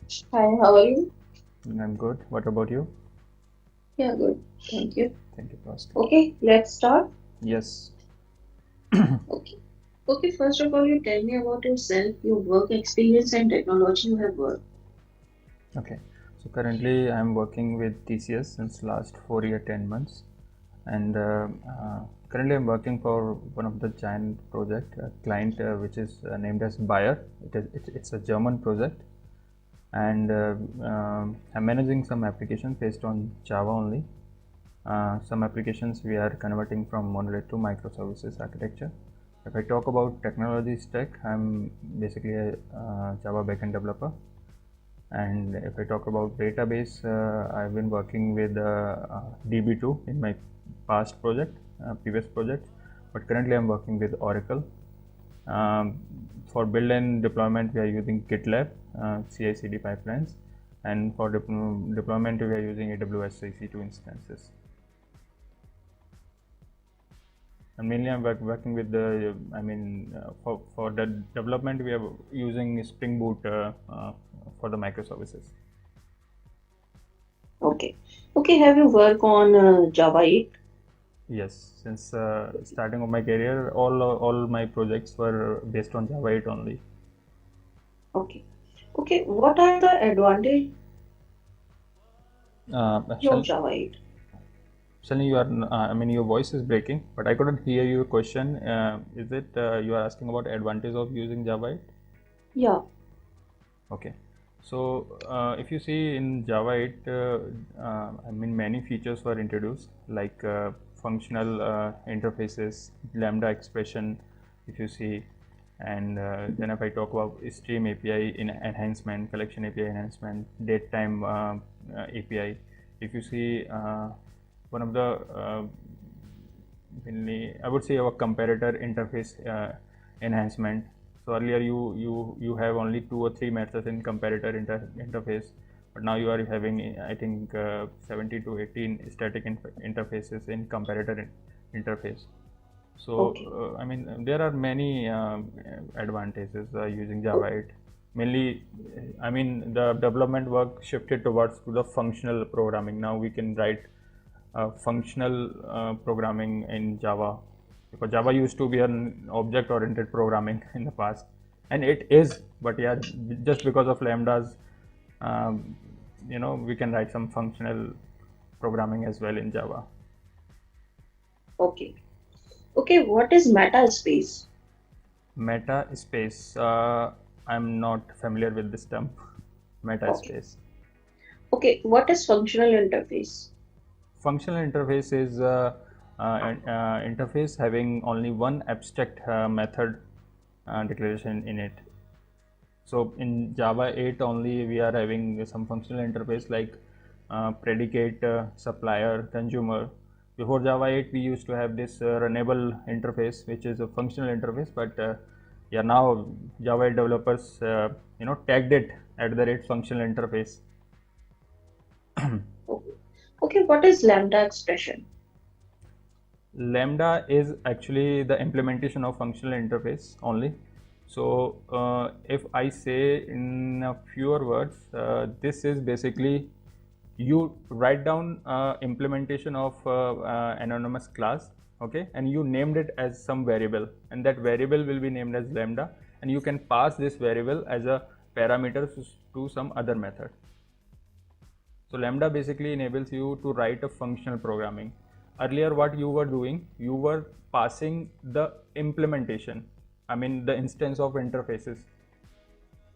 Hi, how are you? I'm good. What about you? Yeah, good. Thank you. Thank you for asking. Okay, let's start. Yes. Okay. Okay, first of all, you tell me about yourself, your work experience, and technology you have worked. Okay. So currently I'm working with TCS since last 4 year 10 months, and currently I'm working for one of the giant project client which is named as Bayer. It's a German project, and I'm managing some applications based on Java only. Some applications we are converting from monolith to microservices architecture. If I talk about technology stack, I'm basically a Java backend developer. And if I talk about database, I've been working with DB2 in my past project, previous projects, but currently I'm working with Oracle. Um, for build and deployment, we are using GitLab, CI/CD pipelines, and for deployment, we are using AWS EC2 instances. And mainly I'm working with the, for the development, we are using Spring Boot for the microservices. Okay. Okay, have you worked on Java 8? Yes, since starting of my career, all my projects were based on Java 8 only. Okay. Okay, what are the advantages of Shall, Java 8? Shalini, you are, your voice is breaking, but I couldn't hear your question. Is it you are asking about advantage of using Java 8? Yeah. Okay. So if you see in Java 8, many features were introduced like functional interfaces, Lambda expression, if you see, and then if I talk about Stream API in enhancement, Collection API enhancement, Datetime API, if you see one of the mainly I would say our comparator interface enhancement. So earlier you have only 2 or 3 methods in comparator interface, but now you are having I think 70 to 18 static interfaces in comparator interface. So Okay. there are many advantages using Java 8. Mainly, the development work shifted towards to the functional programming. Now we can write functional programming in Java, because Java used to be an object-oriented programming in the past, and it is. But yeah, just because of lambdas, um, we can write some functional programming as well in Java. Okay. Okay, what is meta space? Meta space. I'm not familiar with this term. Meta Okay. space. Okay, what is functional interface? Functional interface is an interface having only one abstract method declaration in it. So in Java 8 only we are having some functional interface like predicate, supplier, consumer. Before Java 8 we used to have this runnable interface which is a functional interface, but yeah, now Java 8 developers tagged it at the rate functional interface. Okay. Okay, what is lambda expression? Lambda is actually the implementation of functional interface only. So if I say in a fewer words, this is basically you write down implementation of anonymous class, okay, and you named it as some variable, and that variable will be named as lambda, and you can pass this variable as a parameter to some other method. So lambda basically enables you to write a functional programming. Earlier, what you were doing, you were passing the implementation. The instance of interfaces.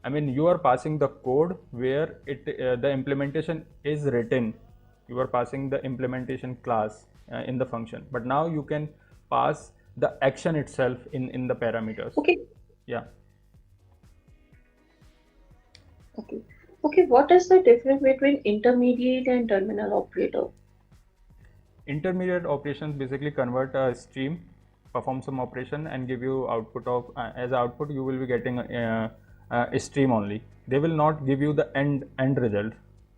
You are passing the code where the implementation is written. You are passing the implementation class in the function. But now you can pass the action itself in the parameters. Okay. Yeah. Okay. Okay, what is the difference between intermediate and terminal operator? Intermediate operations basically convert a stream, perform some operation, and give you output of as output you will be getting a stream only. They will not give you the end result,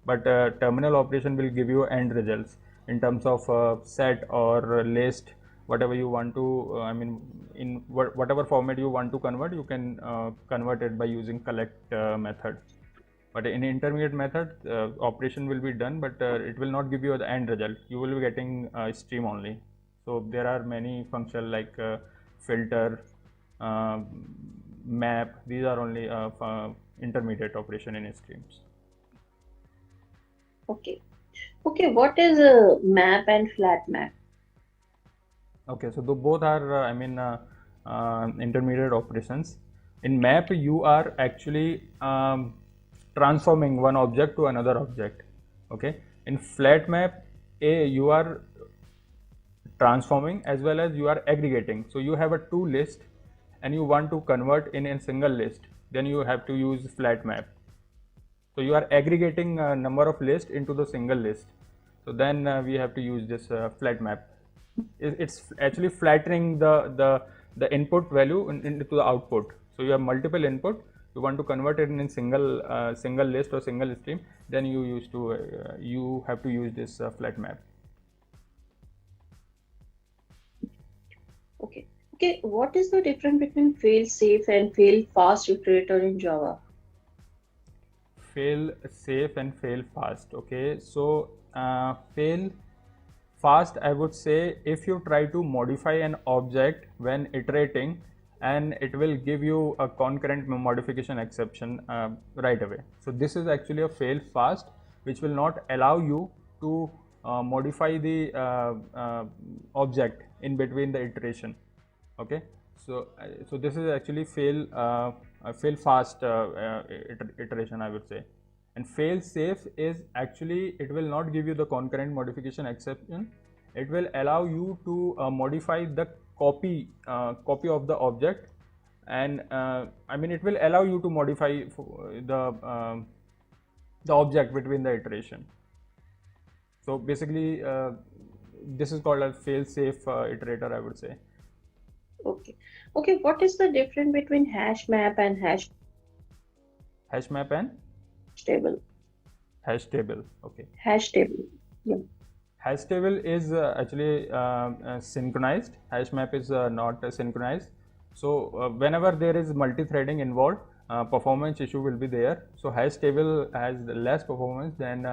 but terminal operation will give you end results in terms of set or list, whatever you want to. In whatever format you want to convert, you can convert it by using collect method. But in intermediate method, operation will be done, but it will not give you the end result. You will be getting stream only. So there are many functions like filter, uh, map. These are only intermediate operation in streams. Okay. Okay, what is a map and flat map? Okay, so both are, intermediate operations. In map, you are actually transforming one object to another object. Okay, in flat map, you are transforming as well as you are aggregating. So you have a two list and you want to convert in a single list, then you have to use flat map. So you are aggregating a number of lists into the single list. So then we have to use this flat map. It's actually flattering the input value into the output. So you have multiple input. You want to convert it in single list or single stream. Then you have to use this flat map. Okay. Okay, what is the difference between fail safe and fail fast iterator in Java? Fail safe and fail fast. Okay, so fail fast, I would say, if you try to modify an object when iterating, and it will give you a concurrent modification exception right away. So this is actually a fail fast, which will not allow you to modify the object in between the iteration. Okay, so this is actually fail fast iteration, I would say. And fail safe is actually, it will not give you the concurrent modification exception. It will allow you to modify the copy of the object, and it will allow you to modify the object between the iteration. So basically this is called a fail safe iterator, I would say. Okay. Okay, what is the difference between hash map and hash map and table? Hash table. Okay. Hash table. Yeah. Hash table is actually synchronized. Hash map is not synchronized. So whenever there is multi-threading involved, performance issue will be there. So hash table has less performance than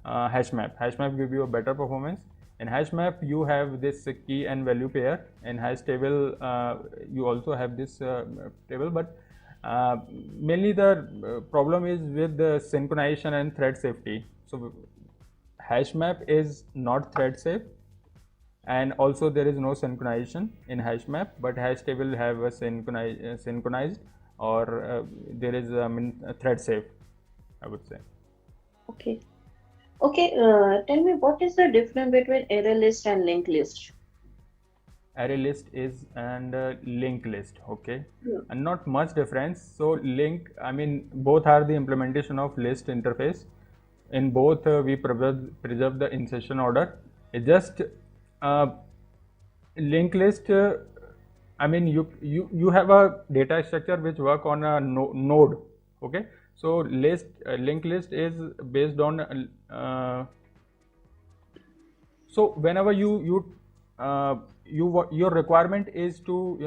hash map. Hash map give you a better performance. In hash map, you have this key and value pair. In hash table, you also have this table, but mainly the problem is with the synchronization and thread safety. So hash map is not thread safe, and also there is no synchronization in hash map, but hash table have a synchronized, or there is a thread safe, I would say. Okay. Okay, tell me, what is the difference between array list and linked list? Array list is and linked list. Okay. Yeah. And not much difference. So both are the implementation of list interface. In both we preserve the insertion order. It just linked list, you have a data structure which work on a node. Okay, so linked list is based on so whenever your requirement is to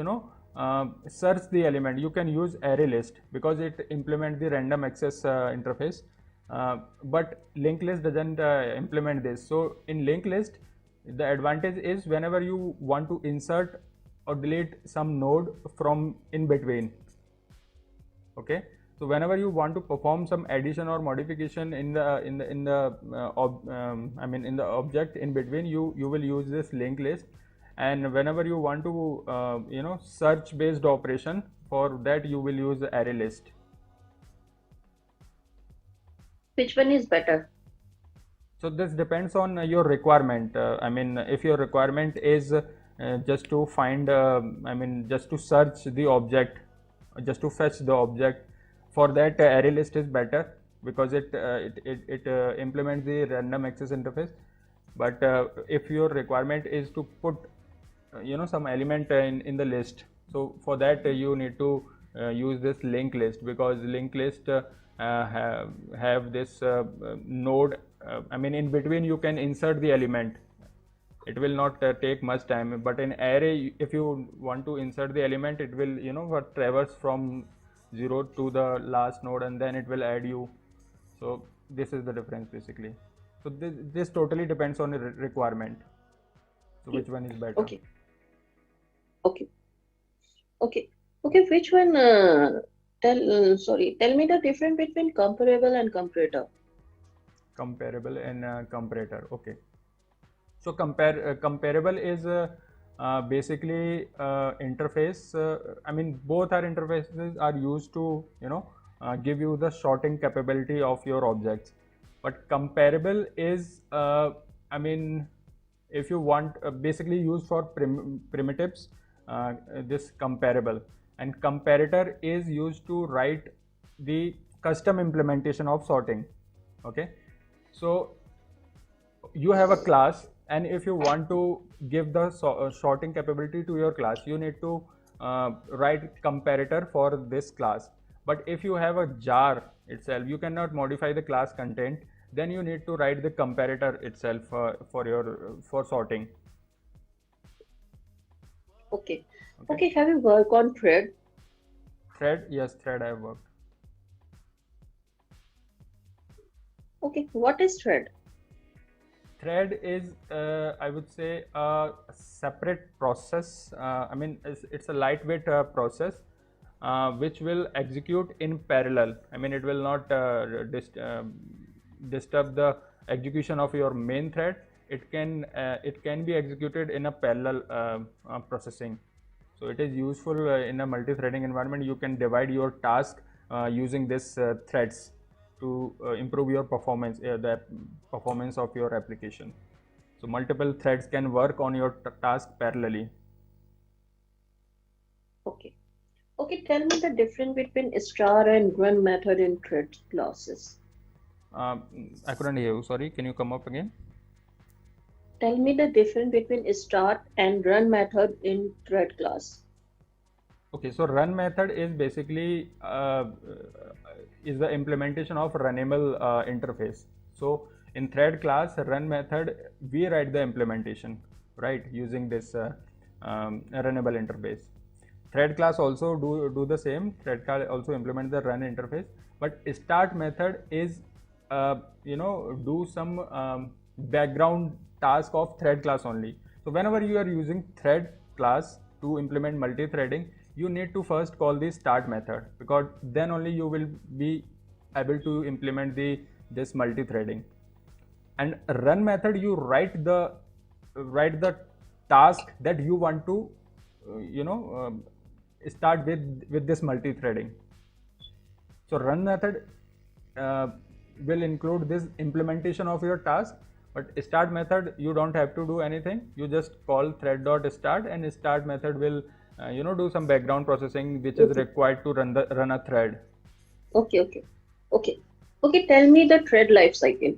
search the element, you can use array list because it implement the random access interface, but linked list doesn't implement this. So in linked list, the advantage is whenever you want to insert or delete some node from in between. Okay, so whenever you want to perform some addition or modification in the object in between, you will use this linked list. And whenever you want to search based operation, for that you will use the array list. Which one is better? So this depends on your requirement. If your requirement is just to find, just to search the object, just to fetch the object, for that array list is better because it implements the random access interface. But if your requirement is to put some element in the list, so for that you need to use this linked list, because linked list have this node. In between you can insert the element. It will not take much time, but in array, if you want to insert the element, it will traverse from 0 to the last node, and then it will add you So this is the difference basically. So this totally depends on the requirement. So which one is better? Okay. Okay. Okay. Okay. Which one? Tell me the difference between comparable and comparator. Comparable and comparator. Okay. So comparable is basically interface. I mean, both our interfaces are used to give you the sorting capability of your objects. But comparable is I mean, if you want basically used for primitives, this comparable, and comparator is used to write the custom implementation of sorting. Okay, so you have a class, and if you want to give the sorting capability to your class, you need to write comparator for this class. But if you have a jar itself, you cannot modify the class content, then you need to write the comparator itself for sorting. Okay. Okay. Have you worked on thread? Thread, yes, thread I have worked. Okay. What is thread? Thread is I would say a separate process. I mean, it's a lightweight process which will execute in parallel. I mean, it will not disturb the execution of your main thread. It can be executed in a parallel processing. So it is useful in a multi-threading environment. You can divide your task using this threads to improve your performance, the performance of your application. So multiple threads can work on your task parallelly. Okay. Okay, tell me the difference between star and run method in thread classes. I couldn't hear you. Sorry, can you come up again? Tell me the difference between start and run method in thread class. Okay, so run method is basically is the implementation of runnable interface. So in thread class, run method, we write the implementation, right, using this runnable interface. Thread class also do the same. Thread class also implement the run interface, but start method is do some background task of thread class only. So whenever you are using thread class to implement multi-threading, you need to first call the start method, because then only you will be able to implement this multi-threading. And run method, you write the task that you want to start with this multi-threading. So run method will include this implementation of your task, but start method, you don't have to do anything. You just call thread.start, and start method will do some background processing which is required to run a thread. Okay. Tell me the thread life cycle.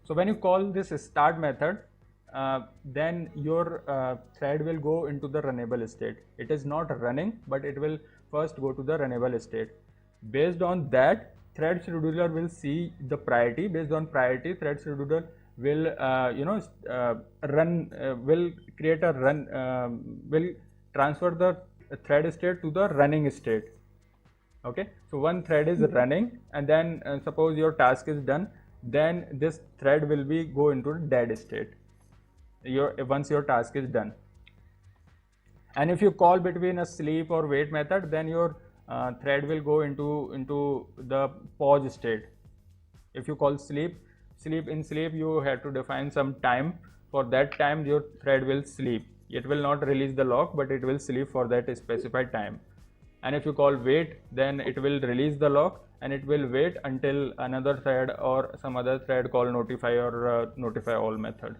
So when you call this start method, then your thread will go into the runnable state. It is not running, but it will first go to the runnable state. Based on that, thread scheduler will see the priority. Based on priority, thread scheduler will will create a run, will transfer the thread state to the running state. Okay, so one thread is running, and then suppose your task is done, then this thread will be go into dead state once your task is done. And if you call between a sleep or wait method, then your thread will go into the pause state. If you call sleep, you have to define some time. For that time, your thread will sleep. It will not release the lock, but it will sleep for that specified time. And if you call wait, then it will release the lock, and it will wait until another thread or some other thread call notify or notify all method.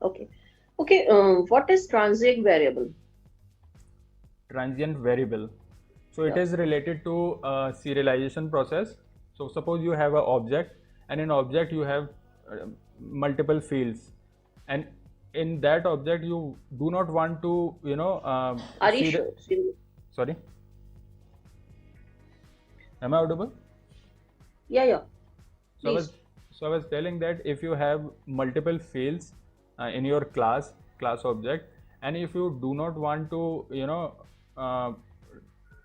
Okay. What is transient variable? Transient variable. So it is related to serialization process. So suppose you have an object, and in object you have multiple fields, and in that object you do not want to Are you sure? Sorry, am I audible? Yeah. So I was telling that if you have multiple fields in your class object, and if you do not want to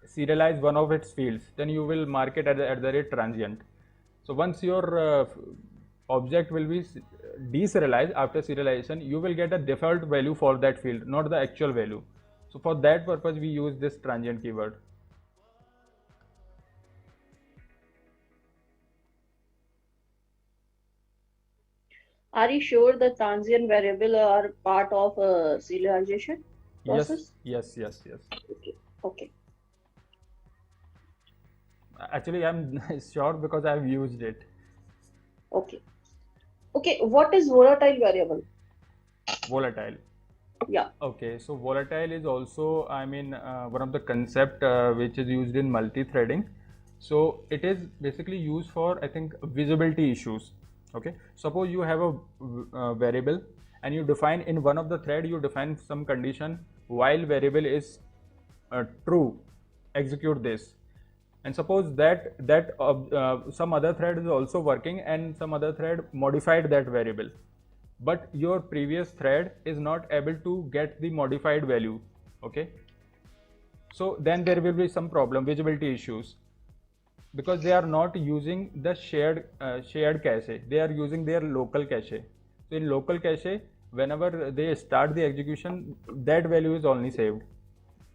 serialize one of its fields, then you will mark it at the rate transient. So once your object will be deserialized after serialization, you will get a default value for that field, not the actual value. So for that purpose, we use this transient keyword. Are you sure the transient variable are part of serialization process? Yes. Okay. Actually, I'm sure because I've used it. Okay. What is volatile variable? Volatile. Yeah. Okay, so volatile is also, one of the concept which is used in multi-threading. So it is basically used for, I think, visibility issues. Okay, suppose you have a variable and you define in one of the thread, you define some condition while variable is true, execute this. And suppose that some other thread is also working and some other thread modified that variable, but your previous thread is not able to get the modified value. Okay, so then there will be some problem, visibility issues, because they are not using the shared cache, they are using their local cache. So in local cache, whenever they start the execution, that value is only saved.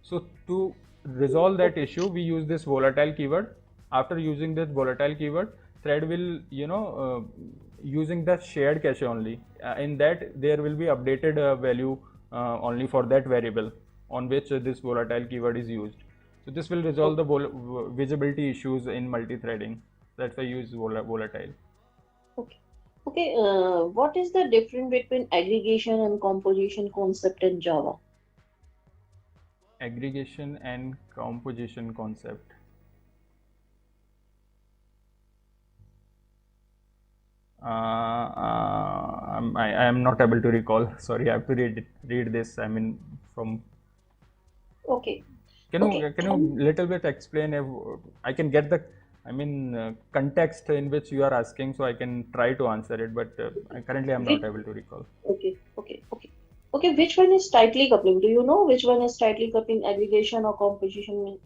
So to resolve that issue, we use this volatile keyword. After using this volatile keyword, thread will using the shared cache only. In that, there will be updated value only for that variable on which this volatile keyword is used. So this will resolve the visibility issues in multi-threading. That's why I use volatile. Okay. What is the difference between aggregation and composition concept in Java? Aggregation and composition concept. I am not able to recall. Sorry, I have to read this. I mean, from. Okay. Can you little bit explain if I can get the context in which you are asking, so I can try to answer it, but currently I'm not able to recall. Okay, which one is tightly coupling? Do you know which one is tightly coupling, aggregation or composition?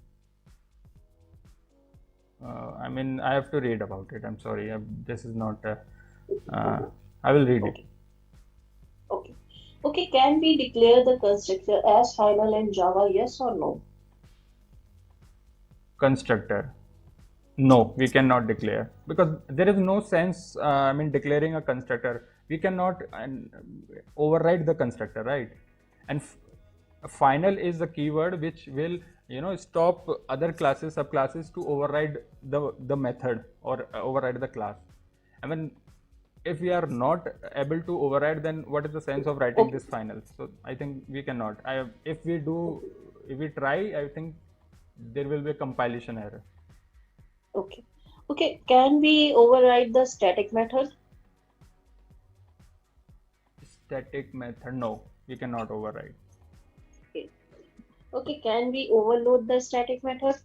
I have to read about it. I'm sorry. This is not. I will read it. Okay. Can we declare the constructor as final in Java? Yes or no? Constructor. No, we cannot declare, because there is no sense declaring a constructor. We cannot override the constructor, right? And final is the keyword which will stop other classes, subclasses to override the method or override the class. I mean, if we are not able to override, then what is the sense of writing this final? So I think we cannot. If we try, I think there will be a compilation error. Okay. Can we override the static method? Static method, no, we cannot override. Okay. Can we overload the static method?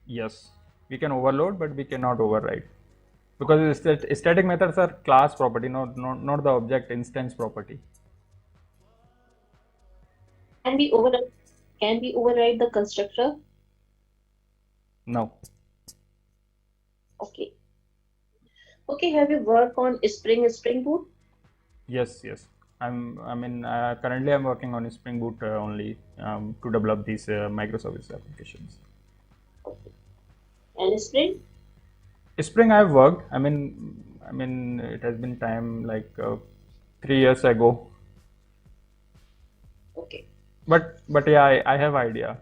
Yes, we can overload, but we cannot override, because static methods are class property, not the object instance property. Can we override the constructor? No. Okay. Have you worked on Spring Boot? Yes. Currently I'm working on Spring Boot only to develop these microservice applications. And Spring? Spring I've worked. It has been time like 3 years ago. Okay. But yeah, I have idea.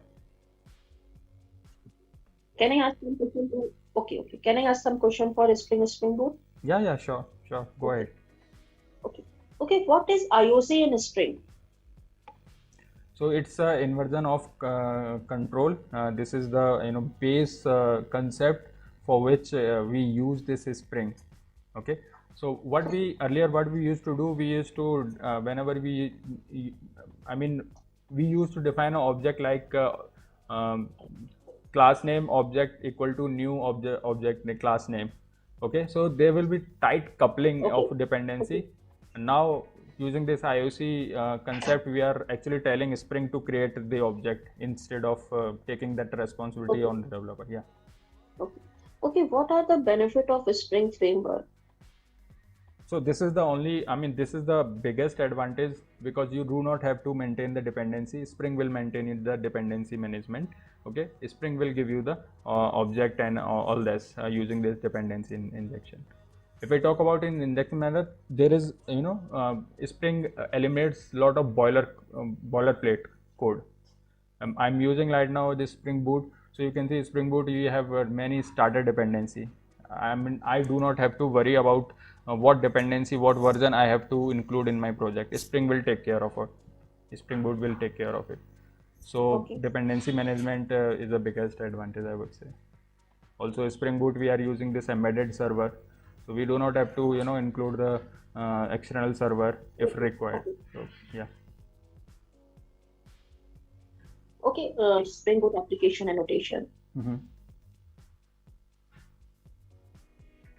Can I ask some question? Okay. Can I ask some question for Spring Boot? Yeah, sure. Go ahead. Okay. What is IOC in Spring? So it's an inversion of control. This is the base concept for which we use this Spring. Okay. So what we used to do, we used to whenever we used to define an object like class name object equal to new object class name. Okay, so there will be tight coupling of dependency. And now using this IOC concept, we are actually telling Spring to create the object instead of taking that responsibility Okay. on the developer. Yeah. Okay. Okay. What are the benefit of a Spring framework? So this is the only, I mean, this is the biggest advantage because you do not have to maintain the dependency. Spring will maintain the dependency management. Okay, Spring will give you the object and all this using this dependency injection. If I talk about in injection method, there is Spring eliminates lot of boilerplate code. I'm using right now this Spring Boot. So you can see Spring Boot, you have many starter dependency. I mean, I do not have to worry about what dependency, what version I have to include in my project. Spring will take care of it. Spring Boot will take care of it. So Okay. dependency management is the biggest advantage, I would say. Also, Spring Boot, we are using this embedded server, so we do not have to include the external server if required. Okay. So yeah. Okay. Spring Boot application annotation.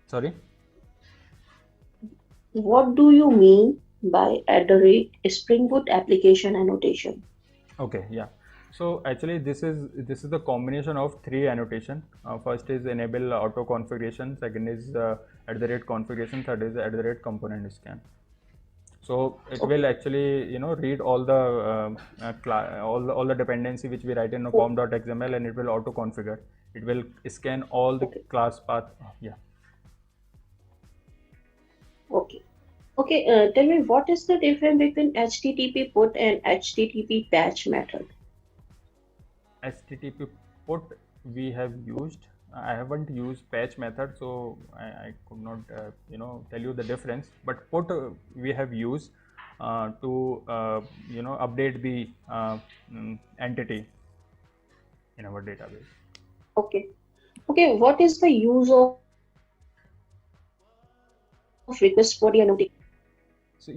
Sorry. What do you mean by Spring Boot application annotation? Okay, yeah. So actually, this is the combination of three annotation. First is enable auto configuration. Second is @configuration. Third is @component scan. So it will actually read all the all the dependency which we write in a com.xml, and it will auto configure. It will scan all the class path. Yeah. Okay. Okay. Tell me, what is the difference between HTTP put and HTTP patch method? HTTP put we have used. I haven't used patch method, so I could not tell you the difference. But put we have used to update the entity in our database. Okay. Okay. What is the use of request body annotation? So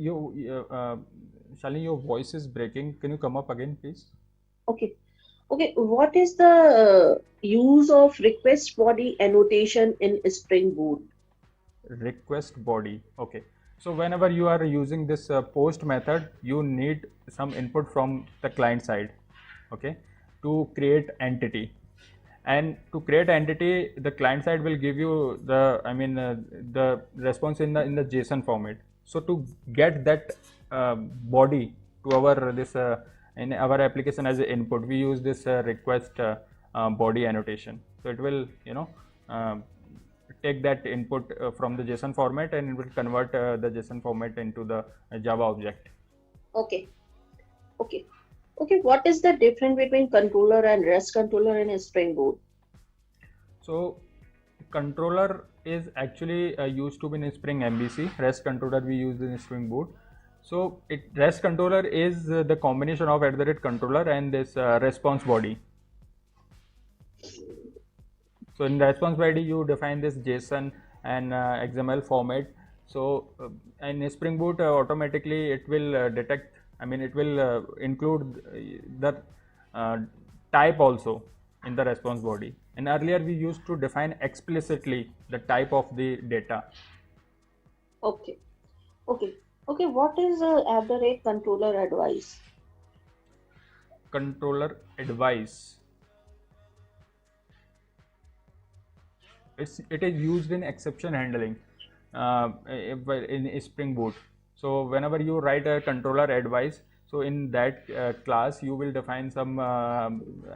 Shalini, your voice is breaking. Can you come up again, please? Okay. Okay. What is the use of request body annotation in Spring Boot? Request body. Okay. So whenever you are using this post method, you need some input from the client side, okay, to create entity. And to create entity, the client side will give you the the response in the JSON format. So to get that body to our this in our application as an input, we use this request body annotation. So it will take that input from the JSON format, and it will convert the JSON format into the Java object. Okay. Okay. Okay. What is the difference between controller and REST controller in Spring Boot? So controller is actually used to be in Spring MVC. REST controller we use in Spring Boot. So REST controller is the combination of @controller and this response body. So in response body, you define this JSON and XML format. So in Spring Boot, automatically it will detect. I mean, it will include the type also in the response body. And earlier we used to define explicitly the type of the data. Okay. Okay. Okay. What is controller advice? Controller advice. It is used in exception handling in Spring Boot. So whenever you write a controller advice, so in that class you will define some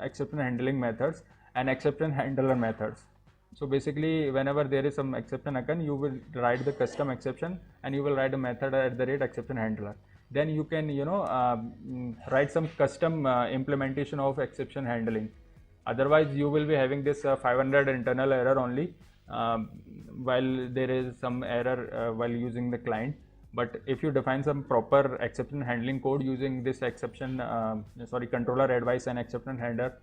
exception handling methods and exception handler methods. So basically, whenever there is some exception occur, you will write the custom exception and you will write a method @exception handler. Then you can write some custom implementation of exception handling. Otherwise, you will be having this 500 internal error only while there is some error while using the client. But if you define some proper exception handling code using this controller advice and exception handler,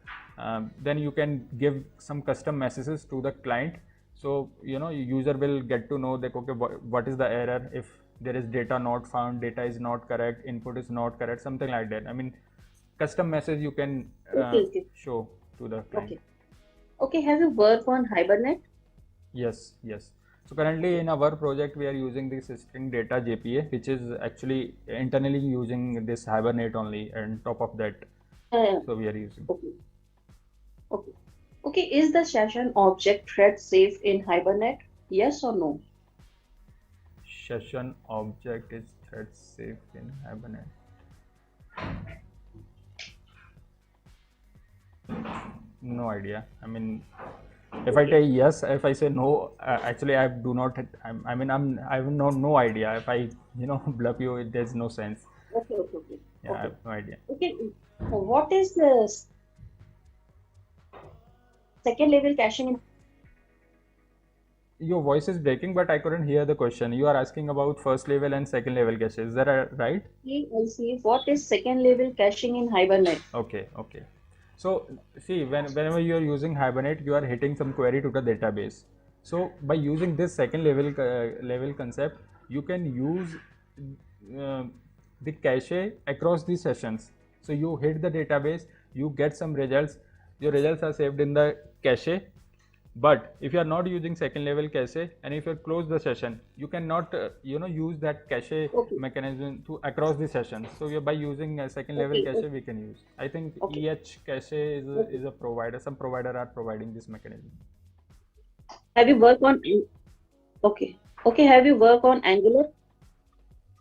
then you can give some custom messages to the client. So user will get to know that okay, what is the error, if there is data not found, data is not correct, input is not correct, something like that. I mean, custom message you can show to the client. Okay. Okay. Have you worked on Hibernate? Yes. So currently in our project we are using this string data JPA, which is actually internally using this Hibernate only, and top of that, Uh, so we are using. okay. Okay. Okay. Is the session object thread safe in Hibernate? Yes or no? Session object is thread safe in Hibernate. No idea. I mean, if I say yes, if I say no, actually I do not. I have no idea. If I bluff you, there's no sense. Okay. Okay. Okay. Yeah, I Okay. have no idea. Okay. What is the second level caching in? Your voice is breaking, but I couldn't hear the question. You are asking about first level and second level cache. Is that right? I see. What is second level caching in Hibernate? Okay, okay. So see, whenever you are using Hibernate, you are hitting some query to the database. So by using this second level concept, you can use uh, the cache across the sessions. So you hit the database, you get some results. Your results are saved in the cache. But if you are not using second level cache, and if you close the session, you cannot use that cache Okay. mechanism to across the session. So by using a second level Okay. cache we can use. I think Okay. cache Okay. is a provider. Some provider are providing this mechanism. Have you worked on? Okay. Okay. Have you worked on Angular?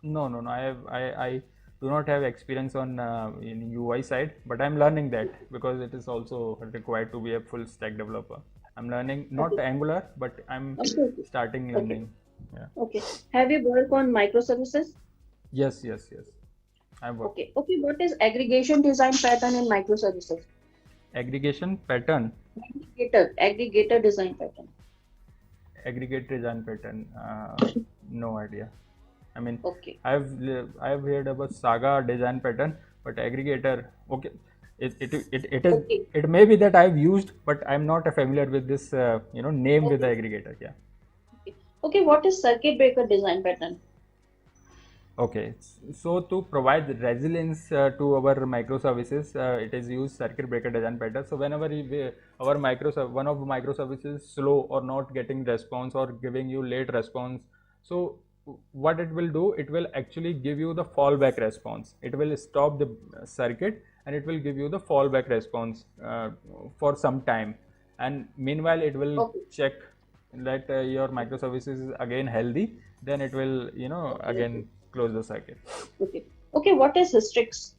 No, no, no. I do not have experience on in UI side, but I'm learning that because it is also required to be a full stack developer. I'm learning not Okay. Angular, but I'm Okay. Okay. starting Okay. learning. Yeah. Okay. Have you worked on microservices? Yes, yes, yes. I'm working. Okay. Okay. What is aggregation design pattern in microservices? Aggregation pattern. Aggregator design pattern. Aggregate design pattern. No idea. I mean, Okay. I've heard about Saga design pattern, but aggregator. Okay, it is Okay. it may be that I've used, but I'm not familiar with this name with the Okay. aggregator. Yeah. Okay. Okay. What is circuit breaker design pattern? Okay, so to provide resilience to our microservices, it is used circuit breaker design pattern. So whenever our one of the microservices is slow or not getting response or giving you late response, so what it will do, it will actually give you the fallback response. It will stop the circuit and it will give you the fallback response for some time. And meanwhile, it will Okay. check that your microservices is again healthy. Then it will Okay. again close the circuit. Okay. Okay. What is Hystrix?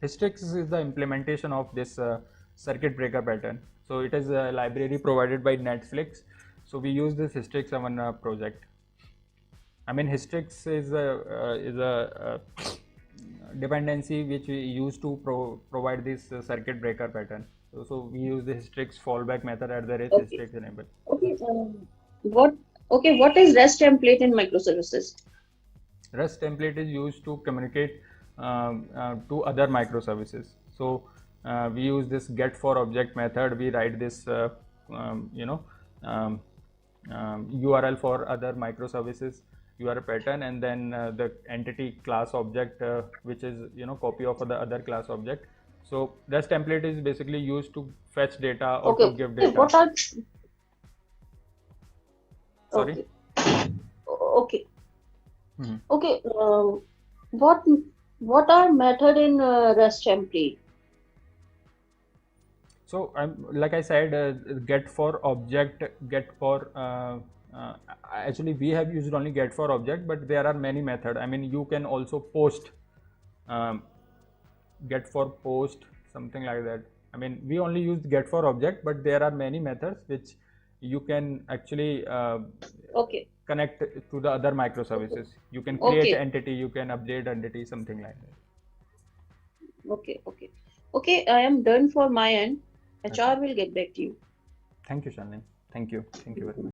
Hystrix is the implementation of this circuit breaker pattern. So it is a library provided by Netflix. So we use this Hystrix on a project. I mean, Hystrix is a dependency which we use to provide this circuit breaker pattern. So we use the Hystrix fallback method at the rate Okay. Hystrix enable. Okay. What? Okay. What is REST template in microservices? REST template is used to communicate to other microservices. So we use this get for object method. We write this URL for other microservices URL pattern, and then the entity class object which is copy of the other class object. So REST template is basically used to fetch data or Okay. to give Okay. data. What are? Sorry. Okay. Okay. Mm-hmm. Okay. What are method in REST template? So like I said, get for object, get for actually we have used only get for object, but there are many methods. I mean, you can also post get for post, something like that. I mean, we only used get for object, but there are many methods which you can actually Okay. connect to the other microservices. You can create Okay. entity, you can update entity, something like that. Okay. Okay. Okay. I am done for my end. HR will get back to you. Thank you, Shalini. Thank you very much.